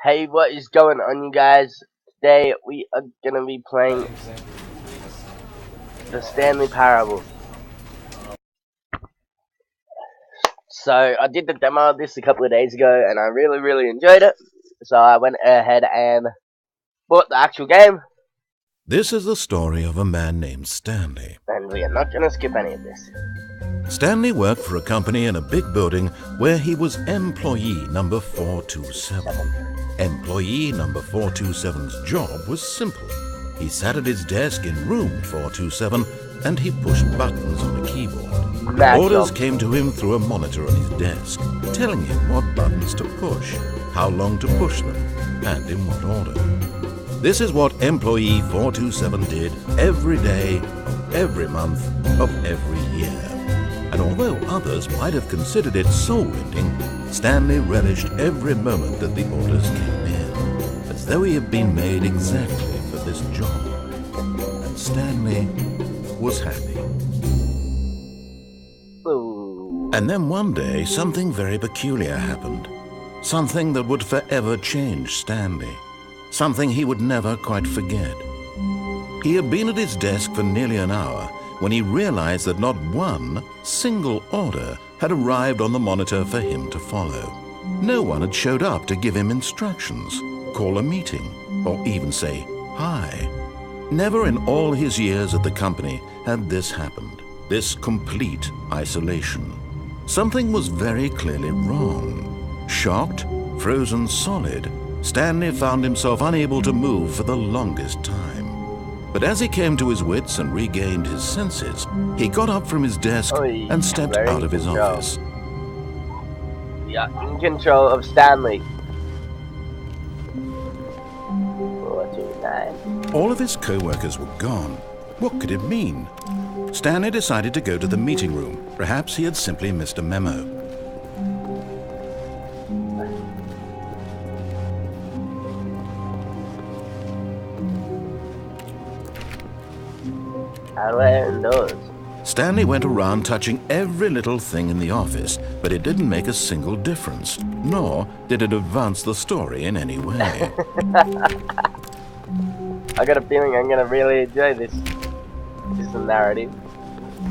Hey, what is going on, you guys? Today we are gonna be playing the Stanley Parable. So I did the demo of this a couple of days ago, and I really enjoyed it. So I went ahead and bought the actual game, This is the story of a man named Stanley. and we are not gonna skip any of this. Stanley worked for a company in a big building where he was employee number 427. Employee number 427's job was simple. He sat at his desk in room 427 and he pushed buttons on a keyboard. Orders came to him through a monitor on his desk, telling him what buttons to push, how long to push them, and in what order. This is what employee 427 did every day, of every month, of every year. And although others might have considered it soul-rending, Stanley relished every moment that the orders came in, as though he had been made exactly for this job. And Stanley was happy. Ooh. And then one day, something very peculiar happened. Something that would forever change Stanley. Something he would never quite forget. He had been at his desk for nearly an hour when he realized that not one single order had arrived on the monitor for him to follow. No one had showed up to give him instructions, call a meeting, or even say hi. Never in all his years at the company had this happened, this complete isolation. Something was very clearly wrong. Shocked, frozen solid, Stanley found himself unable to move for the longest time. But as he came to his wits and regained his senses, he got up from his desk and stepped out of his office. Yeah, in control of Stanley. 429. All of his co-workers were gone. What could it mean? Stanley decided to go to the meeting room. Perhaps he had simply missed a memo. How do I open doors? Stanley went around touching every little thing in the office, but it didn't make a single difference, nor did it advance the story in any way. I got a feeling I'm gonna really enjoy this. This is a narrative.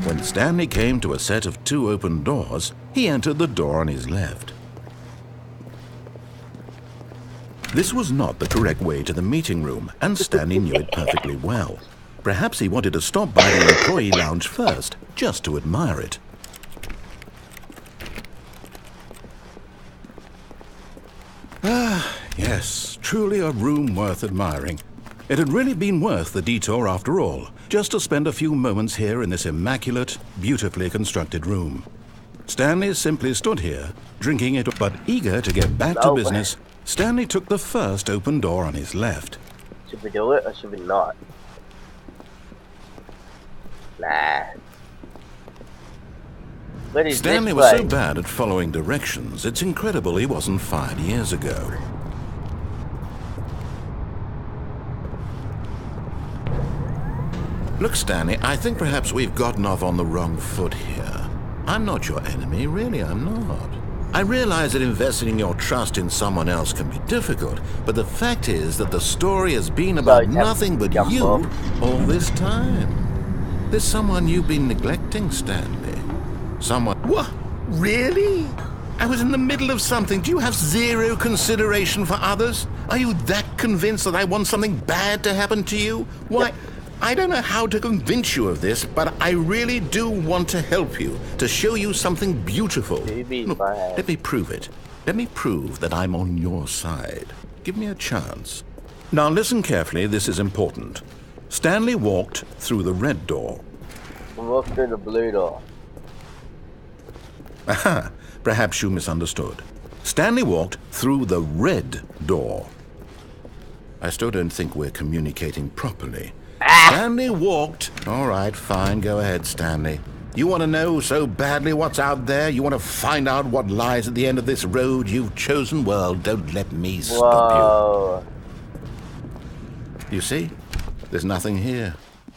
When Stanley came to a set of 2 open doors, he entered the door on his left. This was not the correct way to the meeting room, and Stanley knew it perfectly well. Perhaps he wanted to stop by the employee lounge first, just to admire it. Ah, yes, truly a room worth admiring. It had really been worth the detour after all, just to spend a few moments here in this immaculate, beautifully constructed room. Stanley simply stood here, drinking it, but eager to get back to business. Stanley took the first open door on his left. Should we do it or should we not? Nah. Stanley was so bad at following directions, it's incredible he wasn't fired years ago. Look, Stanley, I think perhaps we've gotten off on the wrong foot here. I'm not your enemy, really, I'm not. I realize that investing your trust in someone else can be difficult, but the fact is that the story has been about nothing but you all this time. There's someone you've been neglecting, Stanley. Someone... What? Really? I was in the middle of something. Do you have zero consideration for others? Are you that convinced that I want something bad to happen to you? Why... I don't know how to convince you of this, but I really do want to help you, to show you something beautiful. Look, let me prove it. Let me prove that I'm on your side. Give me a chance. Now listen carefully, this is important. Stanley walked through the red door. Walk through the blue door. Aha, perhaps you misunderstood. Stanley walked through the red door. I still don't think we're communicating properly. Stanley walked... All right, fine, go ahead, Stanley. You want to know so badly what's out there? You want to find out what lies at the end of this road you've chosen? Well, don't let me stop you. You see? There's nothing here.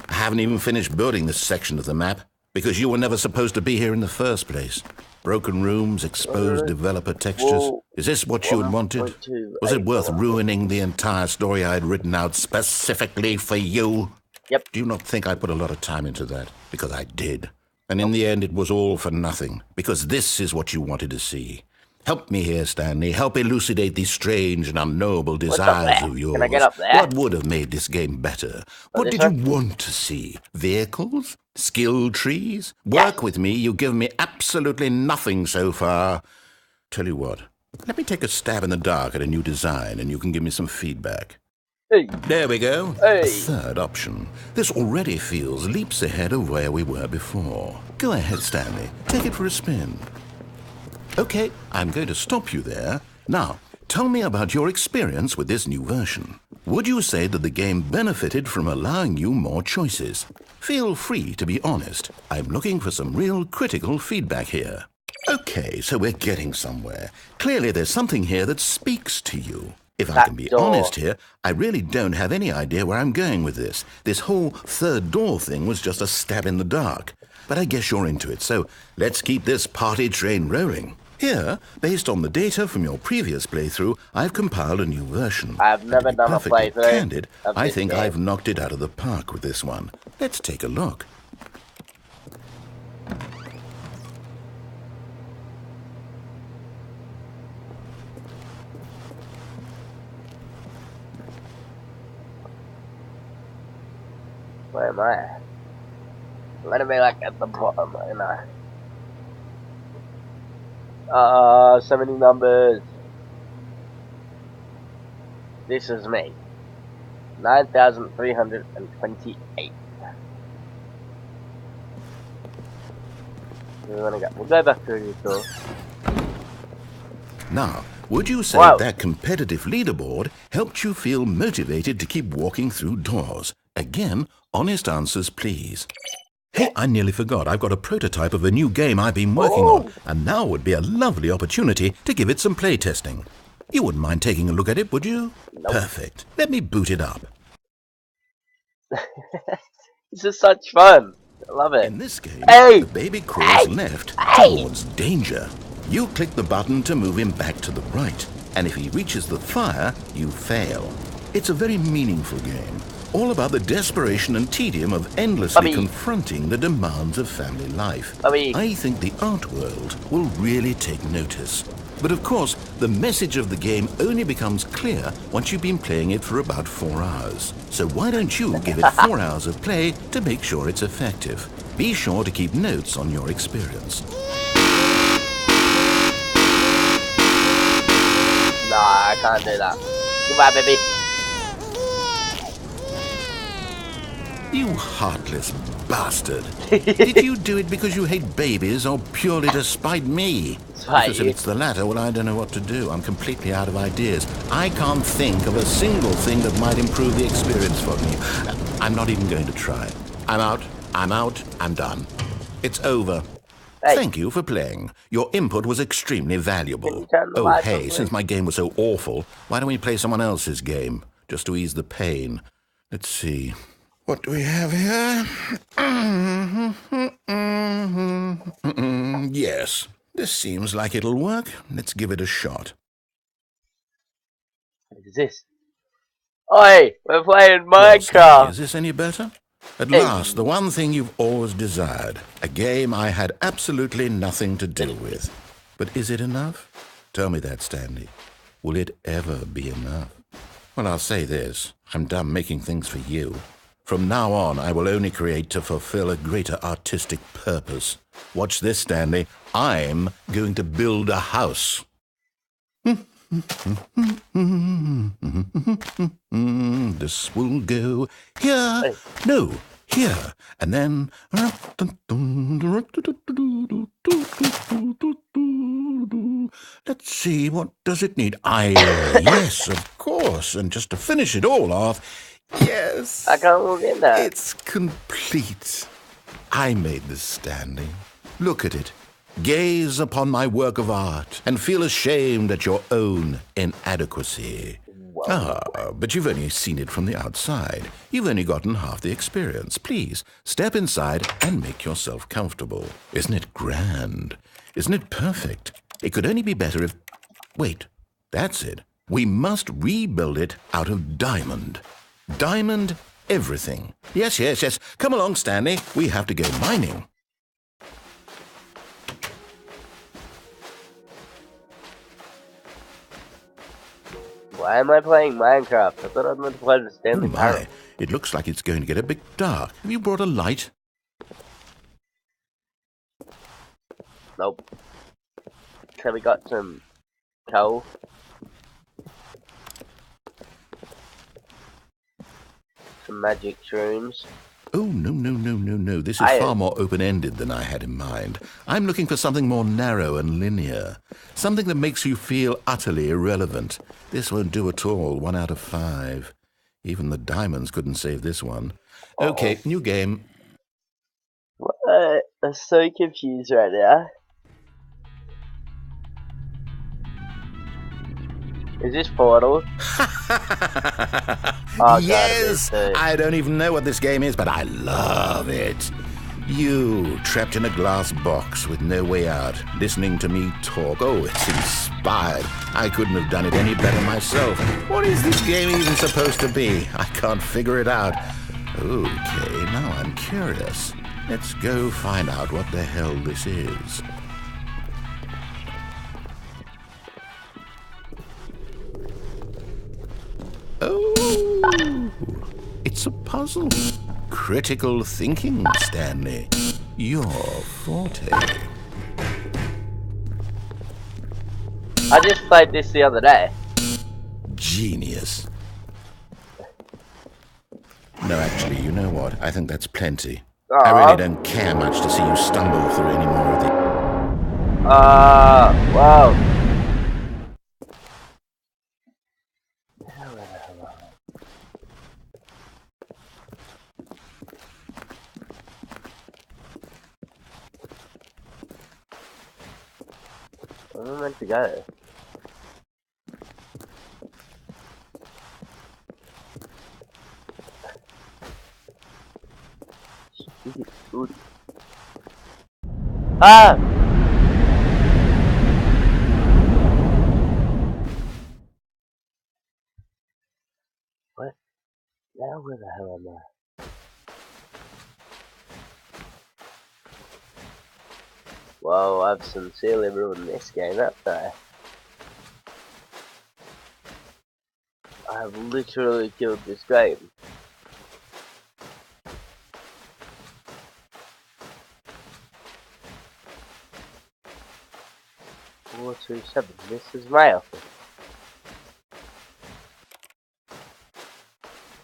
I haven't even finished building this section of the map, because you were never supposed to be here in the first place. Broken rooms, exposed developer textures. Whoa. Is this what you had wanted? 1.2, Was it worth 8, ruining the entire story I had written out specifically for you? Yep. Do you not think I put a lot of time into that? Because I did. And in the end, it was all for nothing. Because this is what you wanted to see. Help me here, Stanley. Help elucidate these strange and unknowable desires of yours. Can I get up there? What would have made this game better? What did you want to see? Vehicles? Skill trees? Work with me. You've given me absolutely nothing so far. Tell you what. Let me take a stab in the dark at a new design, and you can give me some feedback. Hey. There we go. Hey. A third option. This already feels leaps ahead of where we were before. Go ahead, Stanley. Take it for a spin. Okay, I'm going to stop you there. Now, tell me about your experience with this new version. Would you say that the game benefited from allowing you more choices? Feel free to be honest. I'm looking for some real critical feedback here. Okay, so we're getting somewhere. Clearly there's something here that speaks to you. If I can be honest here, I really don't have any idea where I'm going with this. This whole third door thing was just a stab in the dark. But I guess you're into it, so let's keep this party train rolling. Here, based on the data from your previous playthrough, I've compiled a new version. I've never done a playthrough. Candid, I think I've knocked it out of the park with this one. Let's take a look. Where am I? Let me like at the bottom, you know. 70 numbers. This is me. 9,328. We'll go back to the door. Now, would you say that competitive leaderboard helped you feel motivated to keep walking through doors? Again, honest answers, please. Hey, I nearly forgot. I've got a prototype of a new game I've been working on, and now would be a lovely opportunity to give it some playtesting. You wouldn't mind taking a look at it, would you? Nope. Perfect. Let me boot it up. This is such fun. I love it. In this game, the baby crawls left towards danger. You click the button to move him back to the right, and if he reaches the fire, you fail. It's a very meaningful game. All about the desperation and tedium of endlessly confronting the demands of family life. I think the art world will really take notice. But of course, the message of the game only becomes clear once you've been playing it for about 4 hours. So why don't you give it 4 hours of play to make sure it's effective? Be sure to keep notes on your experience. Nah, I can't do that. Goodbye, baby. You heartless bastard. Did you do it because you hate babies or purely to spite me? Because if it's the latter, well, I don't know what to do. I'm completely out of ideas. I can't think of a single thing that might improve the experience for me. I'm not even going to try. I'm out. I'm done. It's over. Thank you for playing. Your input was extremely valuable. Oh, hey, since my game was so awful, why don't we play someone else's game? Just to ease the pain. Let's see. What do we have here? Yes, this seems like it'll work. Let's give it a shot. What is this? Oi, we're playing Minecraft. Is this any better? At last, the one thing you've always desired. A game I had absolutely nothing to do with. But is it enough? Tell me that, Stanley. Will it ever be enough? Well, I'll say this. I'm done making things for you. From now on, I will only create to fulfill a greater artistic purpose. Watch this, Stanley. I'm going to build a house. This will go here. No, here. And then... Let's see, what does it need? Yes, of course. And just to finish it all off... Yes, I can't move in there. It's complete. I made this, Stanley. Look at it. Gaze upon my work of art and feel ashamed at your own inadequacy. But you've only seen it from the outside. You've only gotten half the experience. Please, step inside and make yourself comfortable. Isn't it grand? Isn't it perfect? It could only be better if... Wait, that's it. We must rebuild it out of diamond. Diamond everything. Yes, yes, yes. Come along, Stanley. We have to go mining. Why am I playing Minecraft? I thought I was meant to play the Stanley Parable. My, it looks like it's going to get a bit dark. Have you brought a light? Nope. So we got some coal. Some magic shrooms. Oh, no. This is far more open-ended than I had in mind. I'm looking for something more narrow and linear. Something that makes you feel utterly irrelevant. This won't do at all. 1 out of 5. Even the diamonds couldn't save this one. Okay, new game. What? I'm so confused right now. Is this Portal? Oh, yes! God, I don't even know what this game is, but I love it. You, trapped in a glass box with no way out, listening to me talk. Oh, it's inspired. I couldn't have done it any better myself. What is this game even supposed to be? I can't figure it out. Okay, now I'm curious. Let's go find out what the hell this is. Oh, it's a puzzle. Critical thinking, Stanley. Your forte. I just played this the other day. Genius. No, actually, you know what? I think that's plenty. Aww. I really don't care much to see you stumble through any more of the... Wow. Where am I meant to go? Ah! What? Now where the hell am I? Whoa, I've sincerely ruined this game, haven't I? I've literally killed this game. Four, 2, 7. This is my office.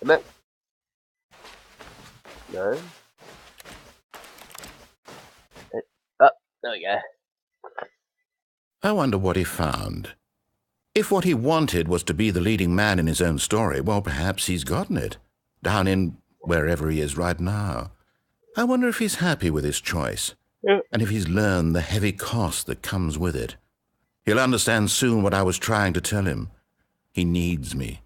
Am I? No. Oh, there we go. I wonder what he found. If what he wanted was to be the leading man in his own story, well, perhaps he's gotten it. Down in wherever he is right now. I wonder if he's happy with his choice. Yeah. And if he's learned the heavy cost that comes with it. He'll understand soon what I was trying to tell him. He needs me.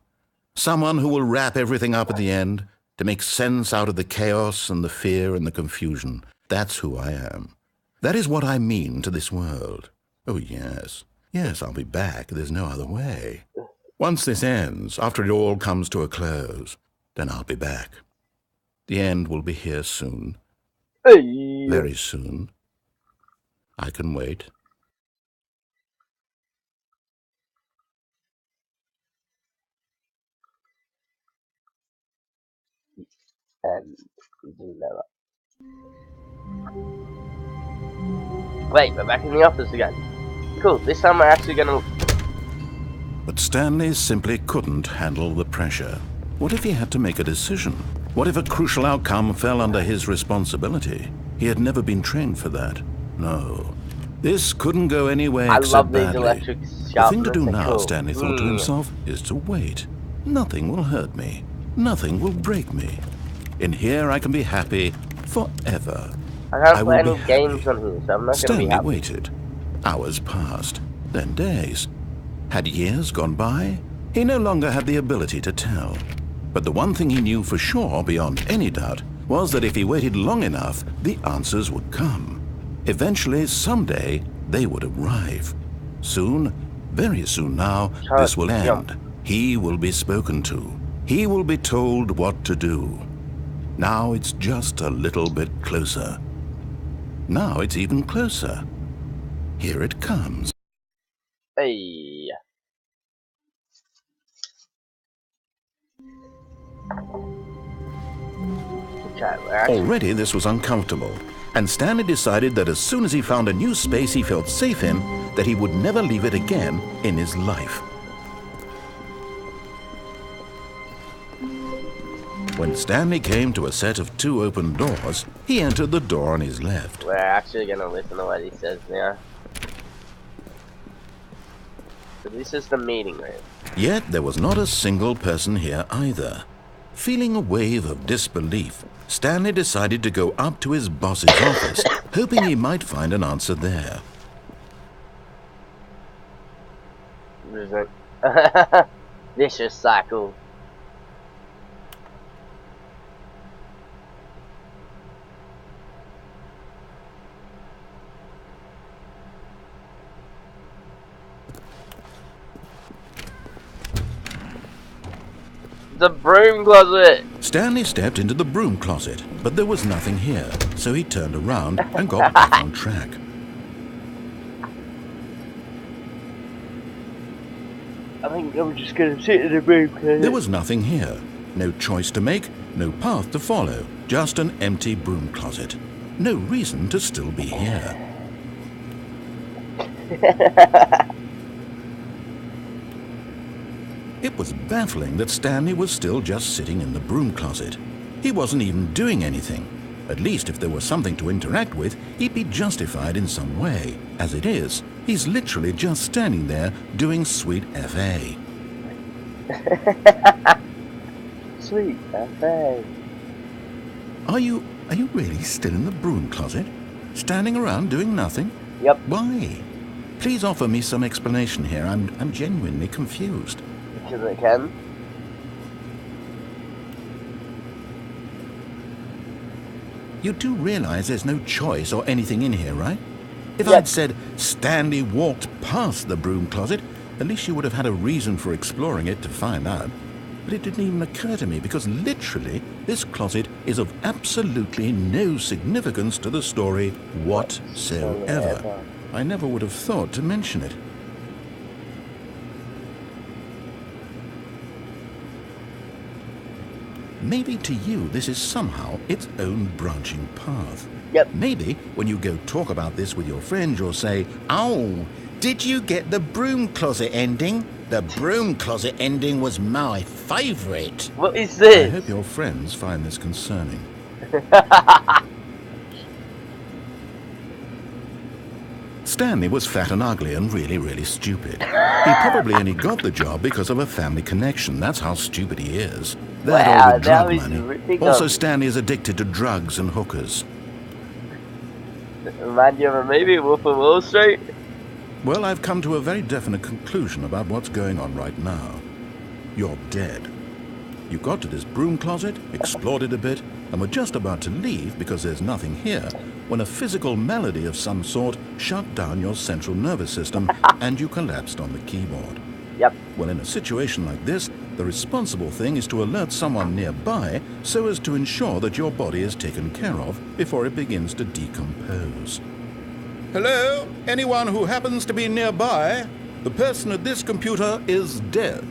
Someone who will wrap everything up at the end to make sense out of the chaos and the fear and the confusion. That's who I am. That is what I mean to this world. Oh, yes. Yes, I'll be back. There's no other way. Once this ends, after it all comes to a close, then I'll be back. The end will be here soon. Hey. Very soon. I can wait. And wait, we're back in the office again. Cool, this time we're actually gonna... But Stanley simply couldn't handle the pressure. What if he had to make a decision? What if a crucial outcome fell under his responsibility? He had never been trained for that. No. This couldn't go anywhere except badly. I love these electric The sharpeners. thing to do now, cool. Stanley thought to himself, is to wait. Nothing will hurt me. Nothing will break me. In here I can be happy forever. I can't play will any be games happy. on here, so I'm not Stanley gonna be happy. waited. Hours passed, then days. Had years gone by? He no longer had the ability to tell. But the one thing he knew for sure, beyond any doubt, was that if he waited long enough, the answers would come. Eventually, someday, they would arrive. Soon, very soon now, this will end. He will be spoken to. He will be told what to do. Now it's just a little bit closer. Now it's even closer. Here it comes. Hey. Already this was uncomfortable, and Stanley decided that as soon as he found a new space he felt safe in, that he would never leave it again in his life. When Stanley came to a set of 2 open doors, he entered the door on his left. We're actually going to listen to what he says now. So this is the meeting room. Yet there was not a single person here either. Feeling a wave of disbelief, Stanley decided to go up to his boss's office, hoping he might find an answer there. Vicious cycle. The broom closet! Stanley stepped into the broom closet, but there was nothing here, so he turned around and got back on track. I think I'm just gonna sit in the broom closet. There was nothing here. No choice to make, no path to follow, just an empty broom closet. No reason to still be here. It was baffling that Stanley was still just sitting in the broom closet. He wasn't even doing anything. At least if there was something to interact with, he'd be justified in some way. As it is, he's literally just standing there doing sweet FA. Sweet FA. Are you really still in the broom closet? Standing around doing nothing? Yep. Why? Please offer me some explanation here. I'm genuinely confused. Because I can. You do realize there's no choice or anything in here, right? If Yep. I'd said Stanley walked past the broom closet, at least you would have had a reason for exploring it to find out. But it didn't even occur to me because literally this closet is of absolutely no significance to the story whatsoever. I never would have thought to mention it. Maybe to you this is somehow its own branching path. Yep. Maybe when you go talk about this with your friends, you'll say, "Oh, did you get the broom closet ending? The broom closet ending was my favourite." What is I this? hope your friends find this concerning. Stanley was fat and ugly and really stupid. He probably only got the job because of a family connection. That's how stupid he is. That Wow, all the drug that was money. ridiculous. Also, Stanley is addicted to drugs and hookers. Remind you of a movie, Wolf of Wall Street? Well, I've come to a very definite conclusion about what's going on right now. You're dead. You got to this broom closet, explored it a bit, and were just about to leave because there's nothing here, when a physical malady of some sort shut down your central nervous system and you collapsed on the keyboard. Yep. Well, in a situation like this, the responsible thing is to alert someone nearby so as to ensure that your body is taken care of before it begins to decompose. Hello? Anyone who happens to be nearby? The person at this computer is dead.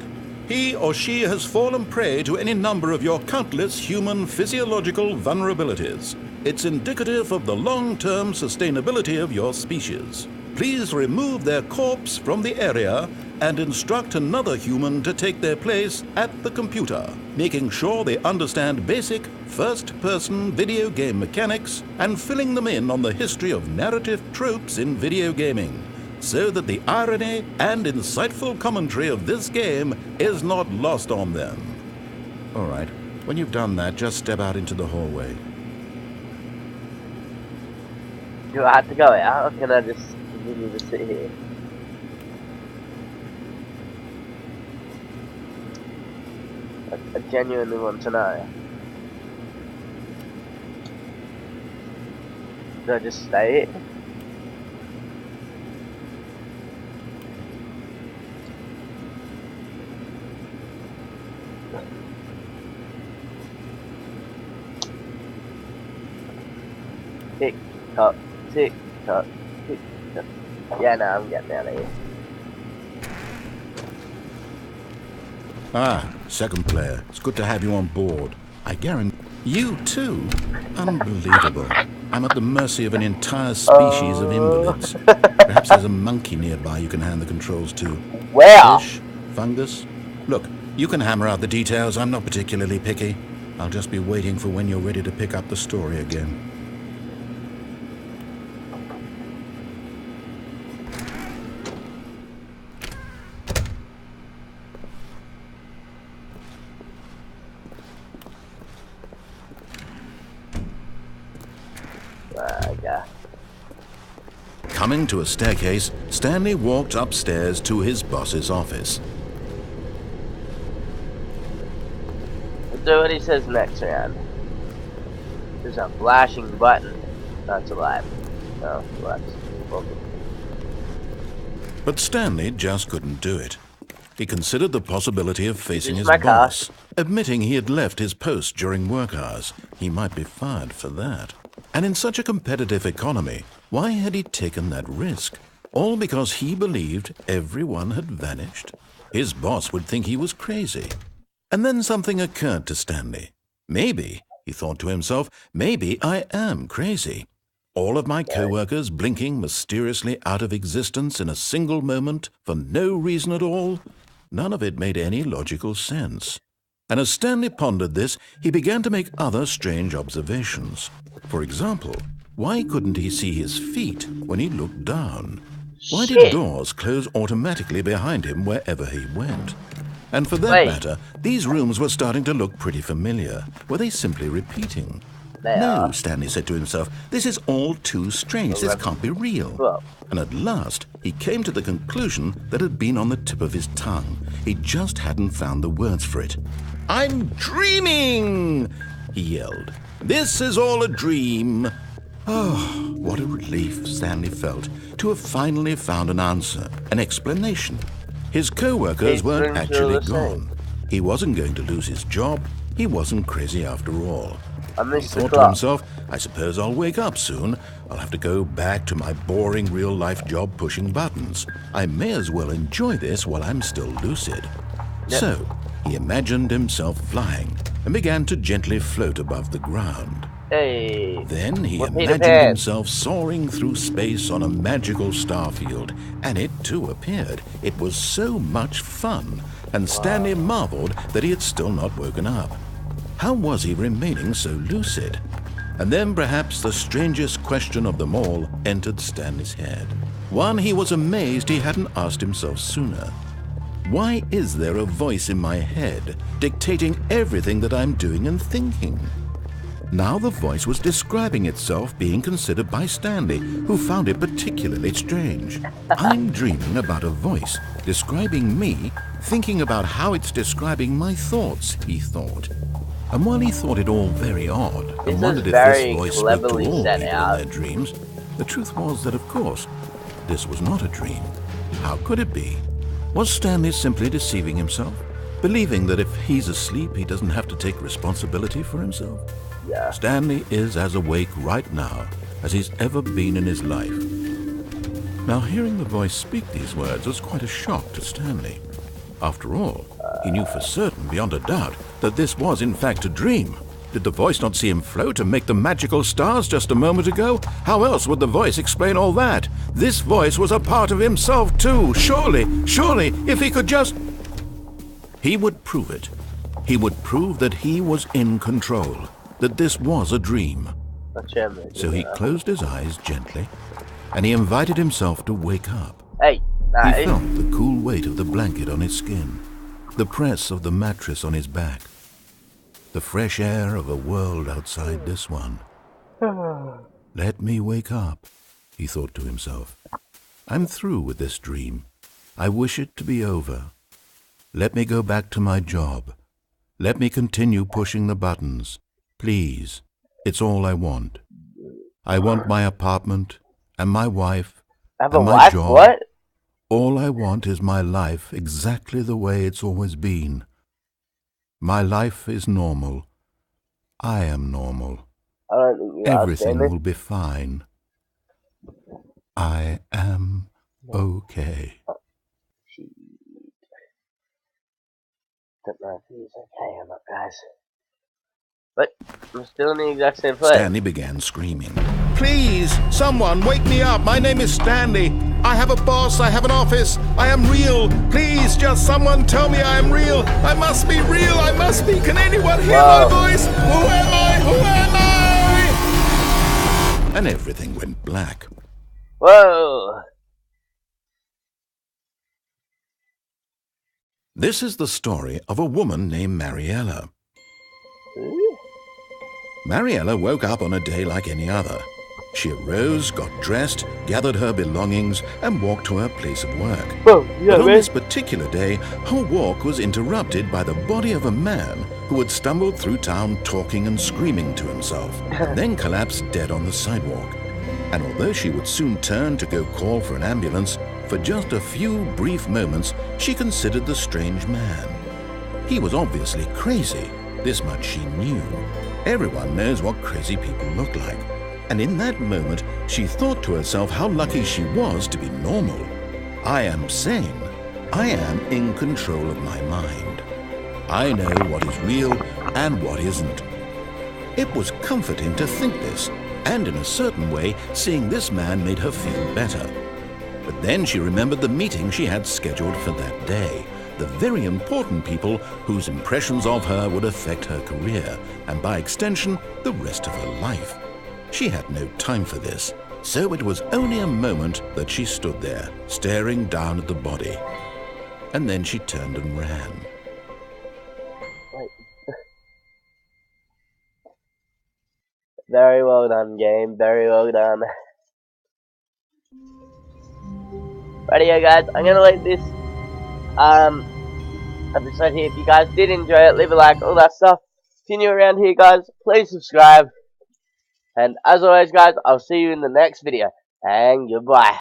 He or she has fallen prey to any number of your countless human physiological vulnerabilities. It's indicative of the long-term sustainability of your species. Please remove their corpse from the area and instruct another human to take their place at the computer, making sure they understand basic first-person video game mechanics and filling them in on the history of narrative tropes in video gaming, so that the irony and insightful commentary of this game is not lost on them. All right, when you've done that, just step out into the hallway. Do I have to go out, or can I just continue to sit here? I genuinely want to know. Do I just stay here? Tick tock, tick tock, tick tock. Yeah, no, I'm getting out of here. Ah, second player. It's good to have you on board. I guarantee... You too? Unbelievable. I'm at the mercy of an entire species of invalids. Perhaps there's a monkey nearby you can hand the controls to. Where? Fish? Fungus? Look, you can hammer out the details. I'm not particularly picky. I'll just be waiting for when you're ready to pick up the story again. Coming to a staircase, Stanley walked upstairs to his boss's office. We'll do what he says next round. There's a flashing button. That's alive. No, that's broken. But Stanley just couldn't do it. He considered the possibility of facing his my boss, admitting he had left his post during work hours. He might be fired for that. And in such a competitive economy, why had he taken that risk? All because he believed everyone had vanished? His boss would think he was crazy. And then something occurred to Stanley. Maybe, he thought to himself, maybe I am crazy. All of my co-workers blinking mysteriously out of existence in a single moment for no reason at all? None of it made any logical sense. And as Stanley pondered this, he began to make other strange observations. For example, why couldn't he see his feet when he looked down? Why did doors close automatically behind him wherever he went? And for that matter, these rooms were starting to look pretty familiar. Were they simply repeating? No, Stanley said to himself, this is all too strange. This can't be real. And at last, he came to the conclusion that had been on the tip of his tongue. He just hadn't found the words for it. I'm dreaming, he yelled. This is all a dream. Oh, what a relief Stanley felt to have finally found an answer, an explanation. His co-workers weren't actually gone. He wasn't going to lose his job. He wasn't crazy after all. He thought to himself, I suppose I'll wake up soon. I'll have to go back to my boring real-life job pushing buttons. I may as well enjoy this while I'm still lucid. So, he imagined himself flying and began to gently float above the ground. Then he imagined himself soaring through space on a magical starfield, and it too appeared. It was so much fun, and Stanley marveled that he had still not woken up. How was he remaining so lucid? And then perhaps the strangest question of them all entered Stanley's head. One he was amazed he hadn't asked himself sooner. Why is there a voice in my head dictating everything that I'm doing and thinking? Now the voice was describing itself being considered by Stanley, who found it particularly strange. I'm dreaming about a voice describing me, thinking about how it's describing my thoughts, he thought. And while he thought it all very odd and wondered if this voice spoke to all people in their dreams, the truth was that, of course, this was not a dream. How could it be? Was Stanley simply deceiving himself, believing that if he's asleep, he doesn't have to take responsibility for himself? Stanley is as awake right now as he's ever been in his life. Now, hearing the voice speak these words was quite a shock to Stanley. After all, he knew for certain, beyond a doubt, that this was in fact a dream. Did the voice not see him float and make the magical stars just a moment ago? How else would the voice explain all that? This voice was a part of himself too. Surely, if he could just... He would prove it. He would prove that he was in control, that this was a dream. So he closed his eyes gently, and he invited himself to wake up. He felt the cool weight of the blanket on his skin, the press of the mattress on his back, the fresh air of a world outside this one. Let me wake up, he thought to himself. I'm through with this dream. I wish it to be over. Let me go back to my job. Let me continue pushing the buttons. Please, it's all I want. I want my apartment and my wife and my job. What? All I want is my life exactly the way it's always been. My life is normal. I am normal. I don't think you are, Everything Stanley. will be fine. I am okay. She don't know if he's okay or not, guys. But I'm still in the exact same place. Stanley began screaming. Please, someone, wake me up. My name is Stanley. I have a boss. I have an office. I am real. Please, just someone tell me I am real. I must be real. I must be. Can anyone hear my voice? Who am I? Who am I? And everything went black. Whoa! This is the story of a woman named Mariella. Mariella woke up on a day like any other. She arose, got dressed, gathered her belongings, and walked to her place of work. Oh, yeah, But on man. this particular day, her walk was interrupted by the body of a man who had stumbled through town talking and screaming to himself, and then collapsed dead on the sidewalk. And although she would soon turn to go call for an ambulance, for just a few brief moments she considered the strange man. He was obviously crazy. This much she knew. Everyone knows what crazy people look like. And in that moment, she thought to herself how lucky she was to be normal. I am sane. I am in control of my mind. I know what is real and what isn't. It was comforting to think this, and in a certain way, seeing this man made her feel better. But then she remembered the meeting she had scheduled for that day. The very important people whose impressions of her would affect her career, and by extension, the rest of her life. She had no time for this, so it was only a moment that she stood there, staring down at the body. And then she turned and ran. Wait. Very well done, game. Very well done. Rightio, guys. I'm gonna leave this episode here. If you guys did enjoy it, leave a like, all that stuff. If you're new around here, guys, please subscribe. And as always, guys, I'll see you in the next video. And goodbye.